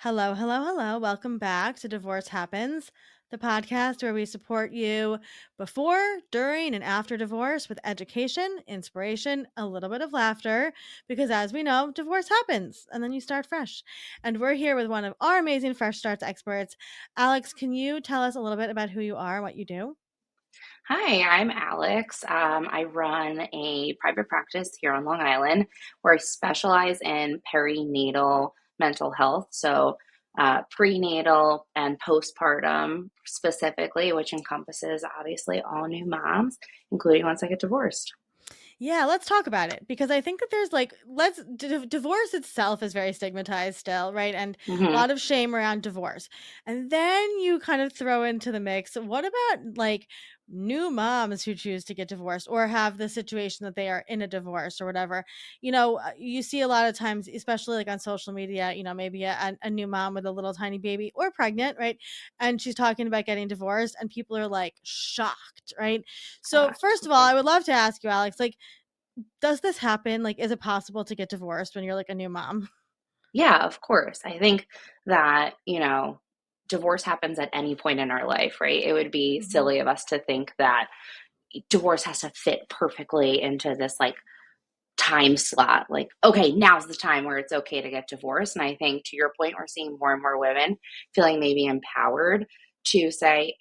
Hello, hello, hello. Welcome back to Divorce Happens, the podcast where we support you before, during, and after divorce with education, inspiration, a little bit of laughter, because as we know, divorce happens and then you start fresh. And we're here with one of our amazing Fresh Starts experts. Alex, can you tell us a little bit about who you are and what you do? Hi, I'm Alex. I run a private practice here on Long Island where I specialize in perinatal mental health. Prenatal and postpartum specifically, which encompasses obviously all new moms, including ones that get divorced. Yeah, let's talk about it because I think that there's like divorce itself is very stigmatized still, right? And a hmm lot of shame around divorce. And then you kind of throw into the mix, what about like new moms who choose to get divorced or have the situation that they are in a divorce or whatever? You see a lot of times, especially like on social media, maybe a new mom with a little tiny baby or pregnant, right? And she's talking about getting divorced and people are like shocked, right? So first of all, Absolutely. I would love to ask you, Alex, like, does this happen? Like, is it possible to get divorced when you're like a new mom? Yeah, of course. I think that, divorce happens at any point in our life, right? It would be Mhm. silly of us to think that divorce has to fit perfectly into this like time slot. Like, okay, now's the time where it's okay to get divorced. And I think to your point, we're seeing more and more women feeling maybe empowered to say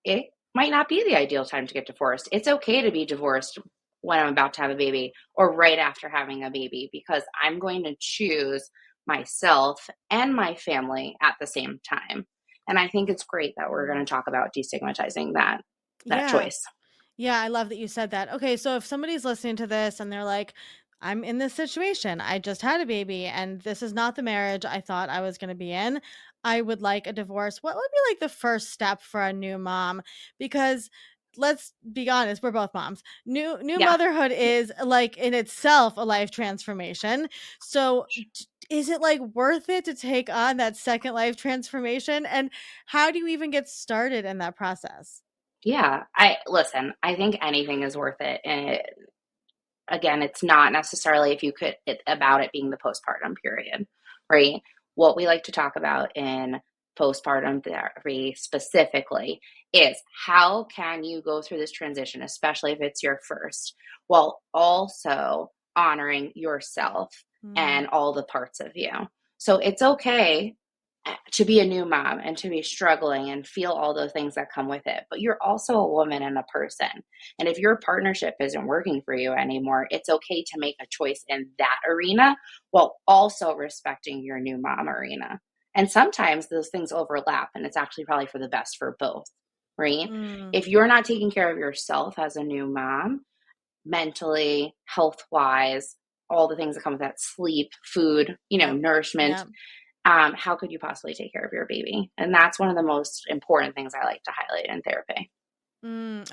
it might not be the ideal time to get divorced. It's okay to be divorced when I'm about to have a baby or right after having a baby because I'm going to choose myself and my family at the same time. And I think it's great that we're going Mm. to talk about destigmatizing that Yeah. choice. Yeah, I love that you said that. Okay, so if somebody's listening to this and they're like, I'm in this situation, I just had a baby, and this is not the marriage I thought I was going to be in. I would like a divorce. What would be like the first step for a new mom? Because let's be honest, we're both moms. New Yeah. motherhood is like in itself a life transformation. So is it like worth it to take on that second life transformation? And how do you even get started in that process? Yeah, I listen, I think anything is worth it. And again, it's not necessarily if you could about it being the postpartum period, right? What we like to talk about in postpartum therapy specifically is how can you go through this transition, especially if it's your first, while also honoring yourself Mm, and all the parts of you. So it's okay to be a new mom and to be struggling and feel all the things that come with it. But you're also a woman and a person. And if your partnership isn't working for you anymore, it's okay to make a choice in that arena while also respecting your new mom arena. And sometimes those things overlap, and it's actually probably for the best for both, right? mm. If you're not taking care of yourself as a new mom, mentally, health wise, all the things that come with that sleep, food, Yep. nourishment, Yep. how could you possibly take care of your baby? And that's one of the most important things I like to highlight in therapy.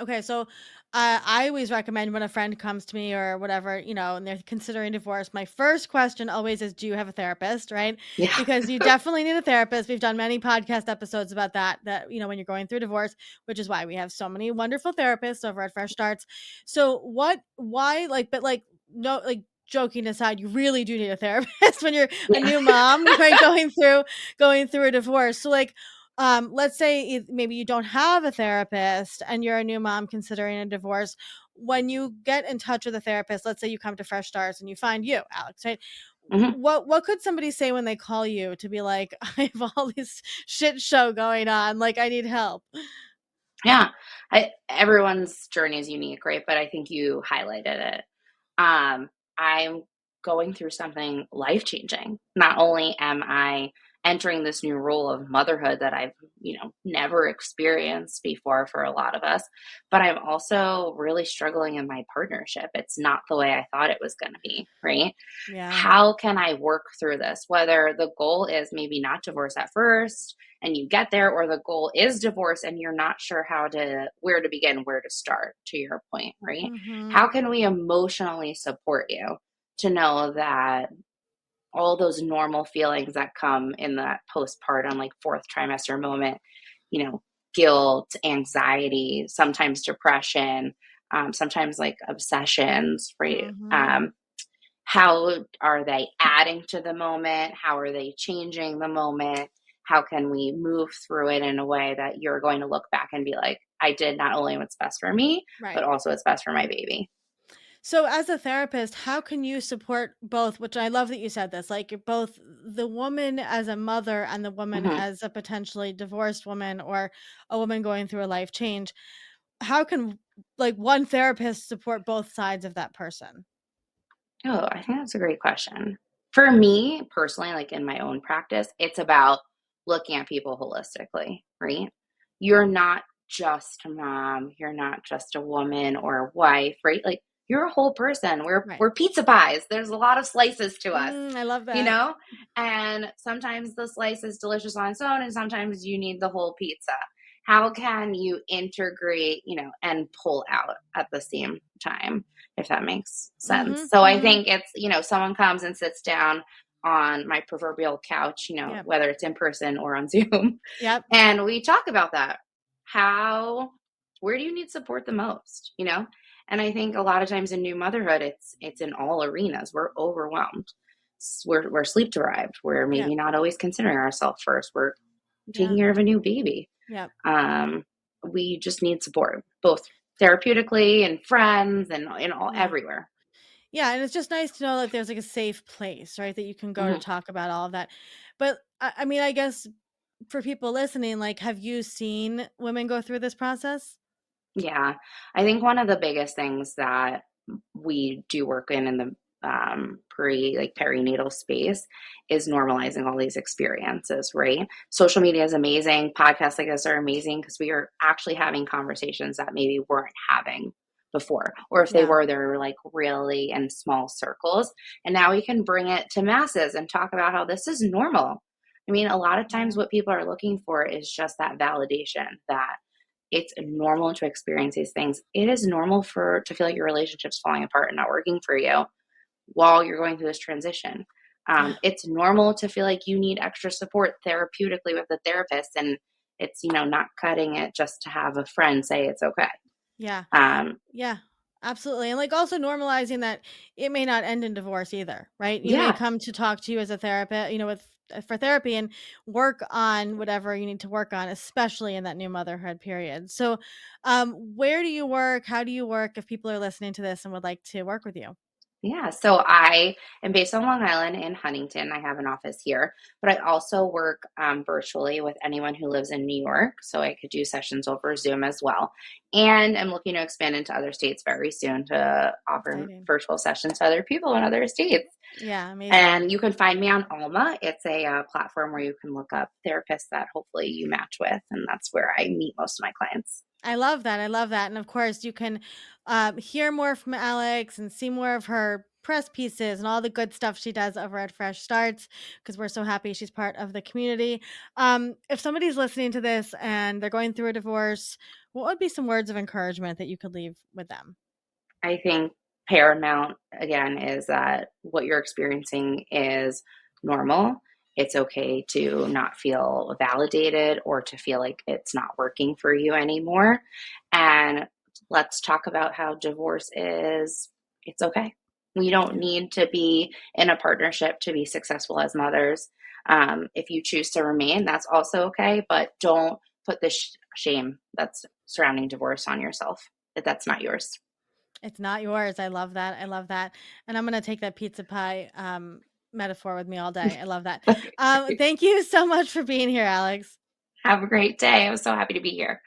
Okay, so I always recommend when a friend comes to me or whatever, and they're considering divorce, my first question always is, do you have a therapist? Right? Yeah. Because you definitely need a therapist. We've done many podcast episodes about that, when you're going through divorce, which is why we have so many wonderful therapists over at Fresh Starts. So, why, no, like, joking aside, you really do need a therapist when you're a Yeah. new mom, right? Going through a divorce. So, like, let's say maybe you don't have a therapist and you're a new mom considering a divorce. When you get in touch with a therapist, let's say you come to Fresh Starts and you find you, Alex, right? Mhm. What could somebody say when they call you to be like, I have all this shit show going on, like I need help? Yeah. Everyone's journey is unique, right? But I think you highlighted it. I'm going through something life changing. Not only am I entering this new role of motherhood that I've, never experienced before for a lot of us, but I'm also really struggling in my partnership. It's not the way I thought it was going to be, right? Yeah. How can I work through this? Whether the goal is maybe not divorce at first and you get there, or the goal is divorce and you're not sure where to begin, where to start, to your point, right? Mm-hmm. How can we emotionally support you to know that all those normal feelings that come in that postpartum, like fourth trimester moment, you know, guilt, anxiety, sometimes depression, sometimes like obsessions, right? Mm-hmm. How are they adding to the moment? How are they changing the moment? How can we move through it in a way that you're going to look back and be like, I did not only what's best for me, but Right. also what's best for my baby? So as a therapist, how can you support both, which I love that you said this, like both the woman as a mother and the woman Mhm. as a potentially divorced woman or a woman going through a life change? How can like one therapist support both sides of that person? Oh, I think that's a great question. For me personally, like in my own practice, it's about looking at people holistically, right? You're not just a mom, you're not just a woman or a wife, right? Like you're a whole person. We're Right. we're pizza pies. There's a lot of slices to us, I love you that. know? And sometimes the slice is delicious on its own and sometimes you need the whole pizza. How can you integrate, and pull out at the same time? If that makes sense. Mhm. So I Mhm. think it's, someone comes and sits down on my proverbial couch, Yep. whether it's in person or on Zoom, Yep. and we talk about that. Where do you need support the most, And I think a lot of times in new motherhood, it's in all arenas. We're overwhelmed. We're sleep deprived. We're Yep. maybe not always considering ourselves first. We're taking Yeah. care of a new baby. Yep. Um, we just need support, both therapeutically and friends and in all Yeah. everywhere. Yeah, and it's just nice to know that there's like a safe place, right? That you can go to Mhm. talk about all of that. But I mean, I guess for people listening, like, have you seen women go through this process? Yeah. I think one of the biggest things that we do work in the perinatal space is normalizing all these experiences, right? Social media is amazing. Podcasts like this are amazing because we are actually having conversations that maybe weren't having before. Or if they Yeah. were, they're like really in small circles. And now we can bring it to masses and talk about how this is normal. I mean, a lot of times Yeah. what people are looking for is just that validation that it's normal to experience these things. It is normal for to feel like your relationship's falling apart and not working for you while you're going through this transition. Yeah. It's normal to feel like you need extra support therapeutically with a therapist, and it's not cutting it just to have a friend say it's okay. Yeah. Um, Yeah, absolutely. And like also normalizing that it may not end in divorce either, right? You may yeah, come to talk to you as a therapist, with for therapy and work on whatever you need to work on, especially in that new motherhood period. So, where do you work? How do you work if people are listening to this and would like to work with you? yeah. So I am based on Long Island in Huntington. I have an office here, but I also work virtually with anyone who lives in New York. So I could do sessions over Zoom as well. And I'm looking to expand into other states very soon to offer Exciting. virtual sessions to other people in other states. Yeah, amazing. And you can find me on Alma. It's a platform where you can look up therapists that hopefully you match with. And that's where I meet most of my clients. I love that. I love that. And of course, you can hear more from Alex and see more of her press pieces and all the good stuff she does over at Fresh Starts because we're so happy she's part of the community. If somebody's listening to this and they're going through a divorce, what would be some words of encouragement that you could leave with them? I think paramount again is that what you're experiencing is normal. It's okay to not feel validated or to feel like it's not working for you anymore. And let's talk about how divorce is it's okay. We don't Yeah, need to be in a partnership to be successful as mothers. If you choose to remain, that's also okay, but don't put the shame that's surrounding divorce on yourself. That's not yours. it's not yours. I love that. I love that. And I'm going to take that pizza pie metaphor with me all day. I love that. Okay, great. Thank you so much for being here, Alex. Have a great day. I was so happy to be here.